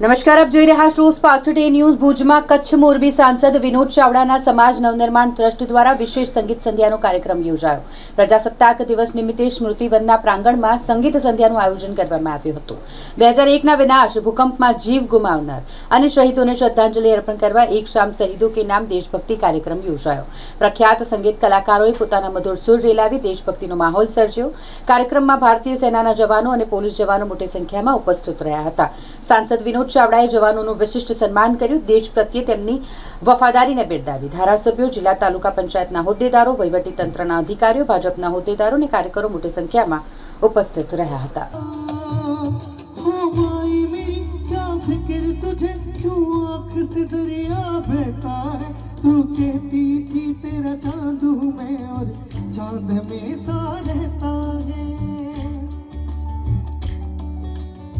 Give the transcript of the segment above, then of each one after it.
નમસ્કાર, આપ જોઈ રહ્યા છો સ્પાર્ક ટુડે ન્યૂઝ। ભુજમાં કચ્છ મોરબી સાંસદ વિનોદ ચાવડાના સમાજ નવનિર્માણ ટ્રસ્ટ દ્વારા વિશેષ સંગીત સંધ્યાનો કાર્યક્રમ યોજાયો। પ્રજાસત્તાક દિવસ નિમિત્તે સ્મૃતિવનના પ્રાંગણમાં સંગીત સંધ્યાનું આયોજન કરવામાં આવ્યું હતું। 2001ના વિનાશ, ભૂકંપમાં જીવ ગુમાવનાર અને શહીદોને શ્રદ્ધાંજલિ અર્પણ કરવા એક શામ શહીદો કે નામ દેશભક્તિ કાર્યક્રમ યોજાયો। પ્રખ્યાત સંગીત કલાકારોએ પોતાના મધુર સુર રેલાવી દેશભક્તિનો માહોલ સર્જ્યો। કાર્યક્રમમાં ભારતીય સેનાના જવાનો અને પોલીસ જવાનો મોટી સંખ્યામાં ઉપસ્થિત રહ્યા હતા। સાંસદ વિનોદ ચાવડાએ જવાનોનું વિશિષ્ટ સન્માન કર્યું। દેશ પ્રત્યે તેમની વફાદારીને બિરદાવી। ધારાસભ્યો, જિલ્લા તાલુકા પંચાયતના હોદ્દેદારો, વહીવટી તંત્રના અધિકારીઓ, ભાજપના હોદ્દેદારો અને કાર્યકરો મોટી સંખ્યામાં ઉપસ્થિત રહ્યા હતા।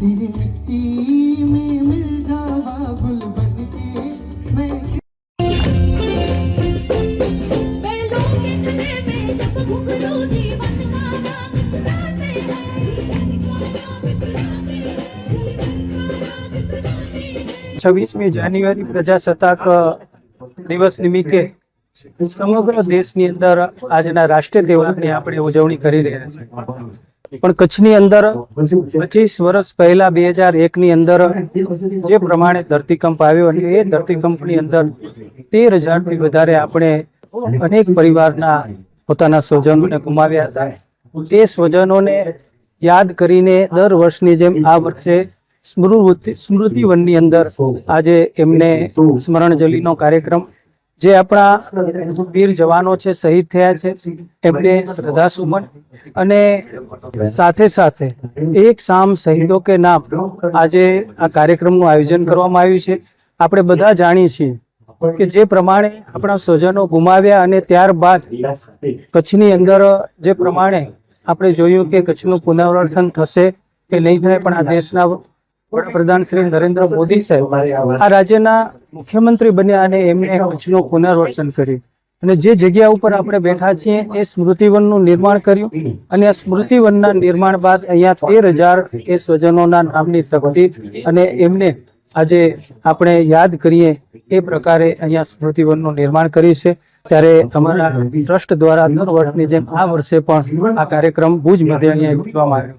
तेरी मिट्टी में मिल जावा गुल बन के मैं बैलों के गले में जब घुंघरू जीवन का राग सुनाते हैं 26મી જાન્યુઆરી પ્રજાસત્તાક દિવસ નિમિત્તે સમગ્ર દેશની અંદર આજના રાષ્ટ્રીય તહેવારની આપણે ઉજવણી કરી રહ્યા છીએ। પણ કચ્છની અંદર 25 વર્ષ પહેલા 2001ની અંદર જે પ્રમાણે ધરતીકંપ આવ્યો અને એ ધરતીકંપની અંદર 13,000થી વધારે આપણે અનેક પરિવારના પોતાના સ્વજનોને ગુમાવ્યા હતા। તે સ્વજનોને યાદ કરીને દર વર્ષની જેમ આ વર્ષે સ્મૃતિવનની અંદર આજે એમને સ્મરણજલીનો કાર્યક્રમ, જે આપણા વીર જવાનો છે, શહીદ થયા છે, એમને શ્રદ્ધાસુમન અને સાથે સાથે એક શામ શહીદો કે નામ આજે આ કાર્યક્રમનું આયોજન કરવામાં આવ્યું છે। આપણે બધા જાણીએ છીએ કે જે પ્રમાણે આપણા સ્વજનો ગુમાવ્યા અને ત્યારબાદ કચ્છની અંદર જે પ્રમાણે આપણે જોયું કે કચ્છનું પુનર્વસન થશે કે નહીં થાય, પણ આ દેશના વડાપ્રધાન શ્રી નરેન્દ્ર મોદી સાહેબ આ રાજ્યના મુખ્યમંત્રી બન્યા અને એમને કચ્છનું પુનર્વસન કર્યું અને જે જગ્યા ઉપર આપણે બેઠા છીએ એ સ્મૃતિવનનું નિર્માણ કર્યું અને આ સ્મૃતિવનના નિર્માણ બાદ અહીંયા 13,000 એ સ્વજનોના નામની તકતી અને એમને આજે આપણે યાદ કરીએ એ પ્રકારે અહીંયા સ્મૃતિવનનું નિર્માણ કર્યું છે। ત્યારે અમારા ટ્રસ્ટ દ્વારા દર વર્ષની જેમ આ વર્ષે પણ આ કાર્યક્રમ ભુજ મધ્યે અહીંયા યોજવામાં આવ્યો।